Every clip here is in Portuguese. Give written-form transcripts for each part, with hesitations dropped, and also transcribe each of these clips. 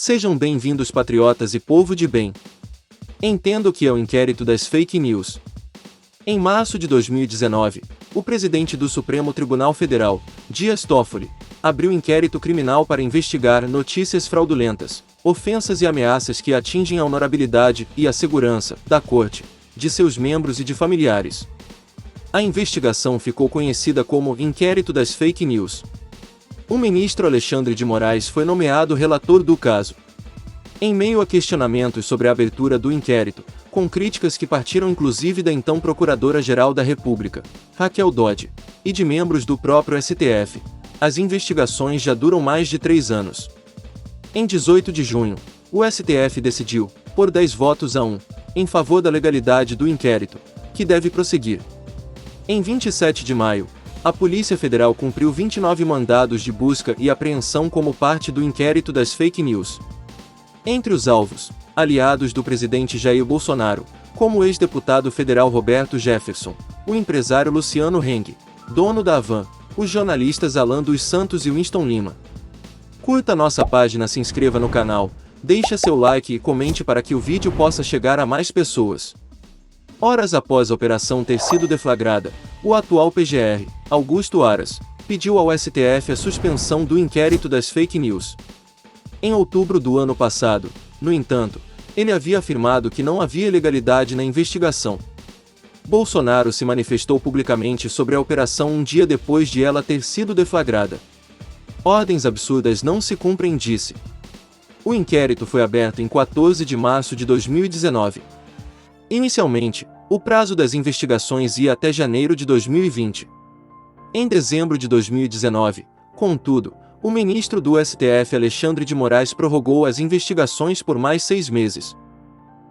Sejam bem-vindos, patriotas e povo de bem. Entenda o que é o inquérito das fake news. Em março de 2019, o presidente do Supremo Tribunal Federal, Dias Toffoli, abriu inquérito criminal para investigar notícias fraudulentas, ofensas e ameaças que atingem a honorabilidade e a segurança da Corte, de seus membros e de familiares. A investigação ficou conhecida como Inquérito das Fake News. O ministro Alexandre de Moraes foi nomeado relator do caso. Em meio a questionamentos sobre a abertura do inquérito, com críticas que partiram inclusive da então Procuradora-Geral da República, Raquel Dodge, e de membros do próprio STF, as investigações já duram mais de 3 anos. Em 18 de junho, o STF decidiu, por 10 votos a 1, em favor da legalidade do inquérito, que deve prosseguir. Em 27 de maio, a Polícia Federal cumpriu 29 mandados de busca e apreensão como parte do inquérito das fake news. Entre os alvos, aliados do presidente Jair Bolsonaro, como o ex-deputado federal Roberto Jefferson, o empresário Luciano Heng, dono da Havan, os jornalistas Alan dos Santos e Winston Lima. Curta nossa página, se inscreva no canal, deixe seu like e comente para que o vídeo possa chegar a mais pessoas. Horas após a operação ter sido deflagrada, o atual PGR, Augusto Aras, pediu ao STF a suspensão do inquérito das fake news. Em outubro do ano passado, no entanto, ele havia afirmado que não havia ilegalidade na investigação. Bolsonaro se manifestou publicamente sobre a operação um dia depois de ela ter sido deflagrada. Ordens absurdas não se cumprem, disse. O inquérito foi aberto em 14 de março de 2019. Inicialmente, o prazo das investigações ia até janeiro de 2020. Em dezembro de 2019, contudo, o ministro do STF Alexandre de Moraes prorrogou as investigações por mais 6 meses.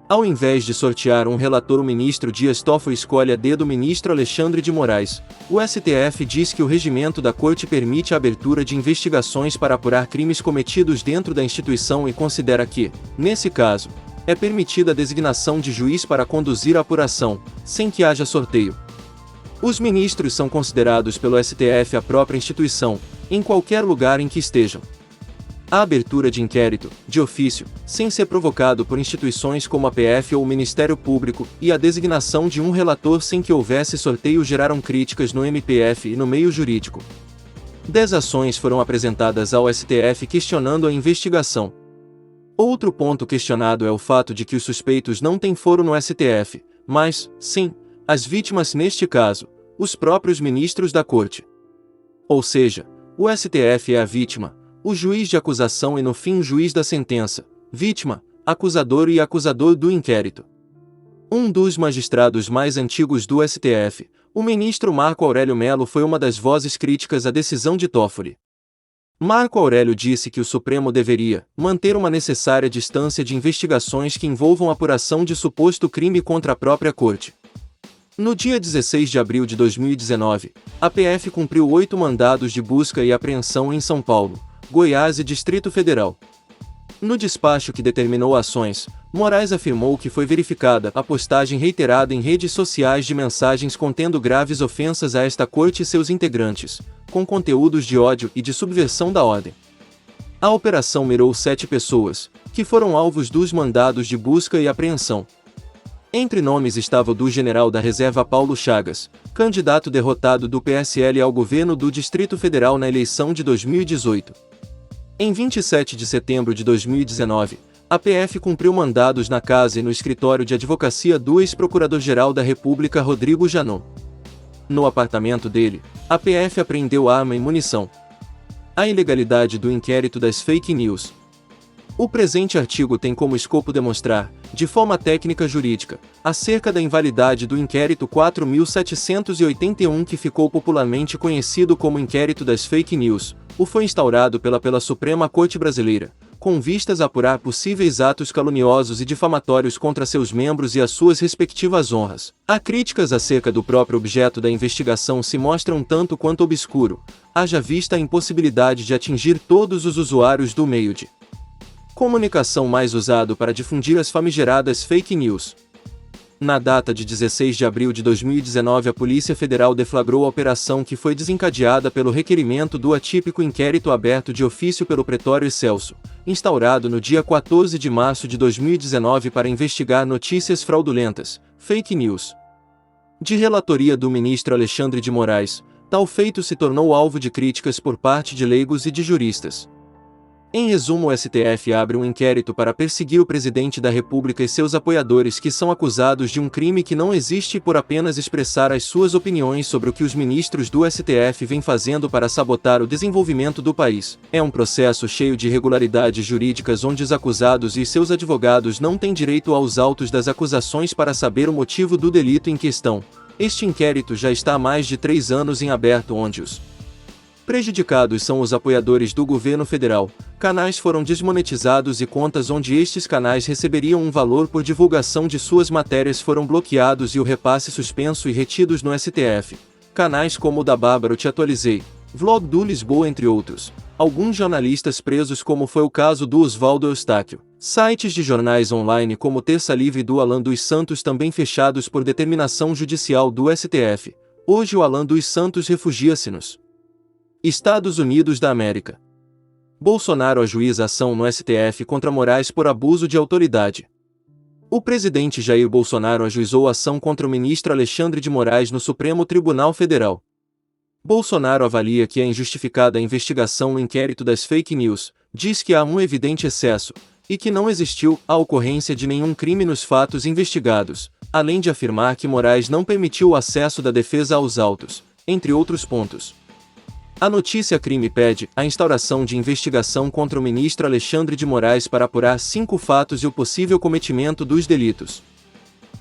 Ao invés de sortear um relator, o ministro Dias Toffoli escolhe a dedo o ministro Alexandre de Moraes. O STF diz que o regimento da Corte permite a abertura de investigações para apurar crimes cometidos dentro da instituição e considera que, nesse caso, é permitida a designação de juiz para conduzir a apuração, sem que haja sorteio. Os ministros são considerados pelo STF a própria instituição, em qualquer lugar em que estejam. A abertura de inquérito, de ofício, sem ser provocado por instituições como a PF ou o Ministério Público, e a designação de um relator sem que houvesse sorteio geraram críticas no MPF e no meio jurídico. 10 ações foram apresentadas ao STF questionando a investigação. Outro ponto questionado é o fato de que os suspeitos não têm foro no STF, mas, sim, as vítimas, neste caso, os próprios ministros da Corte. Ou seja, o STF é a vítima, o juiz de acusação e no fim o juiz da sentença, vítima, acusador e acusador do inquérito. Um dos magistrados mais antigos do STF, o ministro Marco Aurélio Mello, foi uma das vozes críticas à decisão de Toffoli. Marco Aurélio disse que o Supremo deveria manter uma necessária distância de investigações que envolvam apuração de suposto crime contra a própria Corte. No dia 16 de abril de 2019, a PF cumpriu 8 mandados de busca e apreensão em São Paulo, Goiás e Distrito Federal. No despacho que determinou ações, Moraes afirmou que foi verificada a postagem reiterada em redes sociais de mensagens contendo graves ofensas a esta Corte e seus integrantes, com conteúdos de ódio e de subversão da ordem. A operação mirou 7 pessoas, que foram alvos dos mandados de busca e apreensão. Entre nomes estava o do general da reserva Paulo Chagas, candidato derrotado do PSL ao governo do Distrito Federal na eleição de 2018. Em 27 de setembro de 2019, a PF cumpriu mandados na casa e no escritório de advocacia do ex-procurador-geral da República Rodrigo Janot. No apartamento dele, a PF apreendeu arma e munição. A ilegalidade do inquérito das fake news. O presente artigo tem como escopo demonstrar, de forma técnica jurídica, acerca da invalidade do inquérito 4.781, que ficou popularmente conhecido como Inquérito das Fake News, o foi instaurado pela Suprema Corte Brasileira, com vistas a apurar possíveis atos caluniosos e difamatórios contra seus membros e as suas respectivas honras. Há críticas acerca do próprio objeto da investigação se mostram tanto quanto obscuro, haja vista a impossibilidade de atingir todos os usuários do meio de comunicação mais usado para difundir as famigeradas fake news. Na data de 16 de abril de 2019, a Polícia Federal deflagrou a operação que foi desencadeada pelo requerimento do atípico inquérito aberto de ofício pelo Pretório Excelso, instaurado no dia 14 de março de 2019 para investigar notícias fraudulentas, fake news. De relatoria do ministro Alexandre de Moraes, tal feito se tornou alvo de críticas por parte de leigos e de juristas. Em resumo, o STF abre um inquérito para perseguir o presidente da República e seus apoiadores que são acusados de um crime que não existe por apenas expressar as suas opiniões sobre o que os ministros do STF vêm fazendo para sabotar o desenvolvimento do país. É um processo cheio de irregularidades jurídicas onde os acusados e seus advogados não têm direito aos autos das acusações para saber o motivo do delito em questão. Este inquérito já está há mais de 3 anos em aberto, onde os prejudicados são os apoiadores do governo federal. Canais foram desmonetizados e contas onde estes canais receberiam um valor por divulgação de suas matérias foram bloqueados e o repasse suspenso e retidos no STF. Canais como o da Bárbara Te Atualizei, Vlog do Lisboa, entre outros. Alguns jornalistas presos, como foi o caso do Oswaldo Eustáquio. Sites de jornais online como Terça Livre do Alan dos Santos também fechados por determinação judicial do STF. Hoje o Alan dos Santos refugia-se nos Estados Unidos da América. Bolsonaro ajuiza ação no STF contra Moraes por abuso de autoridade. O presidente Jair Bolsonaro ajuizou ação contra o ministro Alexandre de Moraes no Supremo Tribunal Federal. Bolsonaro avalia que é injustificada a investigação no inquérito das fake news, diz que há um evidente excesso, e que não existiu a ocorrência de nenhum crime nos fatos investigados, além de afirmar que Moraes não permitiu o acesso da defesa aos autos, entre outros pontos. A notícia crime pede a instauração de investigação contra o ministro Alexandre de Moraes para apurar 5 fatos e o possível cometimento dos delitos.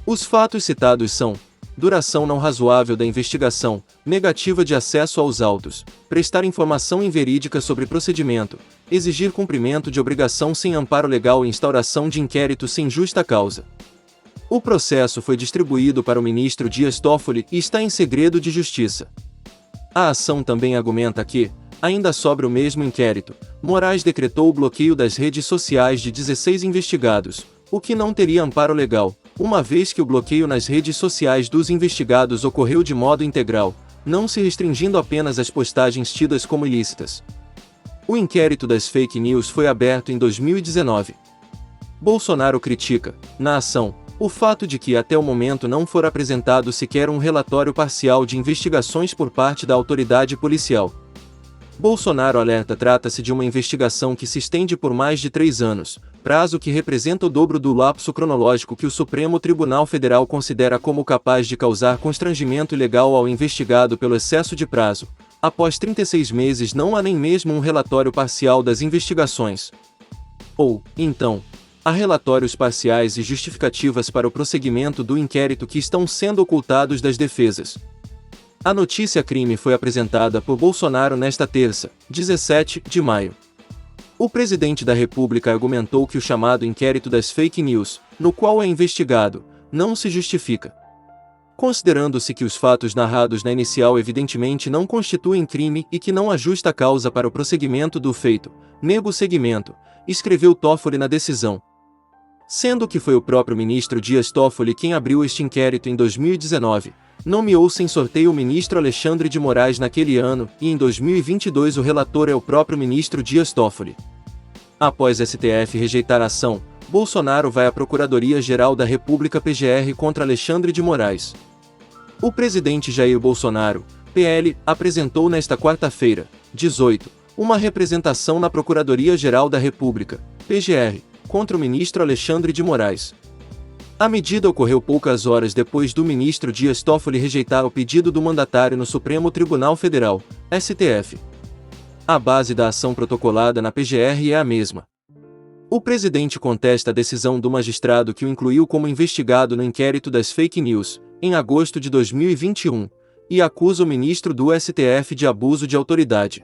Os fatos citados são: duração não razoável da investigação, negativa de acesso aos autos, prestar informação inverídica sobre procedimento, exigir cumprimento de obrigação sem amparo legal e instauração de inquérito sem justa causa. O processo foi distribuído para o ministro Dias Toffoli e está em segredo de justiça. A ação também argumenta que, ainda sobre o mesmo inquérito, Moraes decretou o bloqueio das redes sociais de 16 investigados, o que não teria amparo legal, uma vez que o bloqueio nas redes sociais dos investigados ocorreu de modo integral, não se restringindo apenas às postagens tidas como ilícitas. O inquérito das fake news foi aberto em 2019. Bolsonaro critica, na ação, o fato de que até o momento não for apresentado sequer um relatório parcial de investigações por parte da autoridade policial. Bolsonaro alerta: trata-se de uma investigação que se estende por mais de 3 anos, prazo que representa o dobro do lapso cronológico que o Supremo Tribunal Federal considera como capaz de causar constrangimento ilegal ao investigado pelo excesso de prazo. Após 36 meses não há nem mesmo um relatório parcial das investigações. Ou, então, há relatórios parciais e justificativas para o prosseguimento do inquérito que estão sendo ocultados das defesas. A notícia crime foi apresentada por Bolsonaro nesta terça, 17 de maio. O presidente da República argumentou que o chamado inquérito das fake news, no qual é investigado, não se justifica. Considerando-se que os fatos narrados na inicial evidentemente não constituem crime e que não há justa causa para o prosseguimento do feito, nego o seguimento, escreveu Toffoli na decisão. Sendo que foi o próprio ministro Dias Toffoli quem abriu este inquérito em 2019, nomeou sem sorteio o ministro Alexandre de Moraes naquele ano, e em 2022 o relator é o próprio ministro Dias Toffoli. Após STF rejeitar a ação, Bolsonaro vai à Procuradoria-Geral da República PGR contra Alexandre de Moraes. O presidente Jair Bolsonaro, PL, apresentou nesta quarta-feira, 18, uma representação na Procuradoria-Geral da República, PGR, contra o ministro Alexandre de Moraes. A medida ocorreu poucas horas depois do ministro Dias Toffoli rejeitar o pedido do mandatário no Supremo Tribunal Federal, STF. A base da ação protocolada na PGR é a mesma. O presidente contesta a decisão do magistrado que o incluiu como investigado no inquérito das fake news, em agosto de 2021, e acusa o ministro do STF de abuso de autoridade.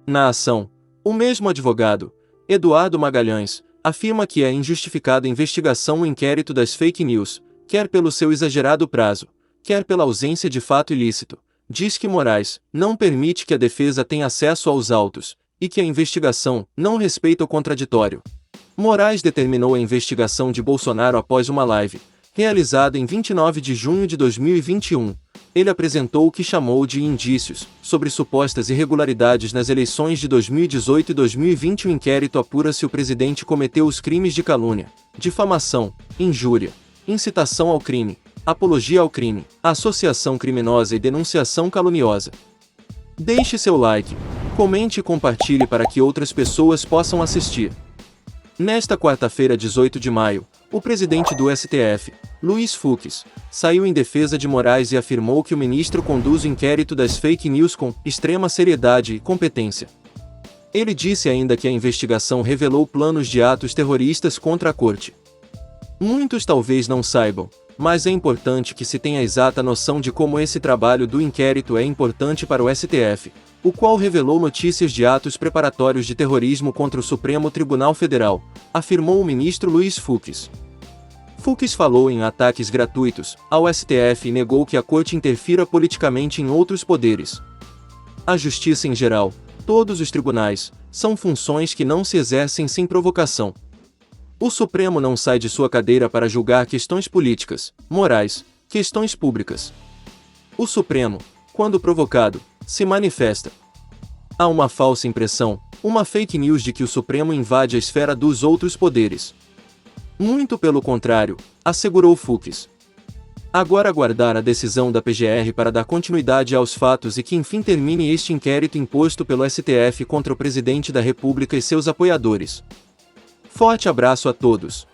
Na ação, o mesmo advogado, Eduardo Magalhães, afirma que é injustificada a investigação no inquérito das fake news, quer pelo seu exagerado prazo, quer pela ausência de fato ilícito. Diz que Moraes não permite que a defesa tenha acesso aos autos, e que a investigação não respeita o contraditório. Moraes determinou a investigação de Bolsonaro após uma live, realizado em 29 de junho de 2021, ele apresentou o que chamou de indícios sobre supostas irregularidades nas eleições de 2018 e 2020. O inquérito apura se o presidente cometeu os crimes de calúnia, difamação, injúria, incitação ao crime, apologia ao crime, associação criminosa e denunciação caluniosa. Deixe seu like, comente e compartilhe para que outras pessoas possam assistir. Nesta quarta-feira, 18 de maio, o presidente do STF, Luiz Fux, saiu em defesa de Moraes e afirmou que o ministro conduz o inquérito das fake news com extrema seriedade e competência. Ele disse ainda que a investigação revelou planos de atos terroristas contra a corte. Muitos talvez não saibam, mas é importante que se tenha a exata noção de como esse trabalho do inquérito é importante para o STF, o qual revelou notícias de atos preparatórios de terrorismo contra o Supremo Tribunal Federal, afirmou o ministro Luiz Fux. Fux falou em ataques gratuitos ao STF e negou que a corte interfira politicamente em outros poderes. A justiça em geral, todos os tribunais, são funções que não se exercem sem provocação. O Supremo não sai de sua cadeira para julgar questões políticas, morais, questões públicas. O Supremo, quando provocado, se manifesta. Há uma falsa impressão, uma fake news de que o Supremo invade a esfera dos outros poderes. Muito pelo contrário, assegurou Fux. Agora aguardar a decisão da PGR para dar continuidade aos fatos e que enfim termine este inquérito imposto pelo STF contra o presidente da República e seus apoiadores. Forte abraço a todos.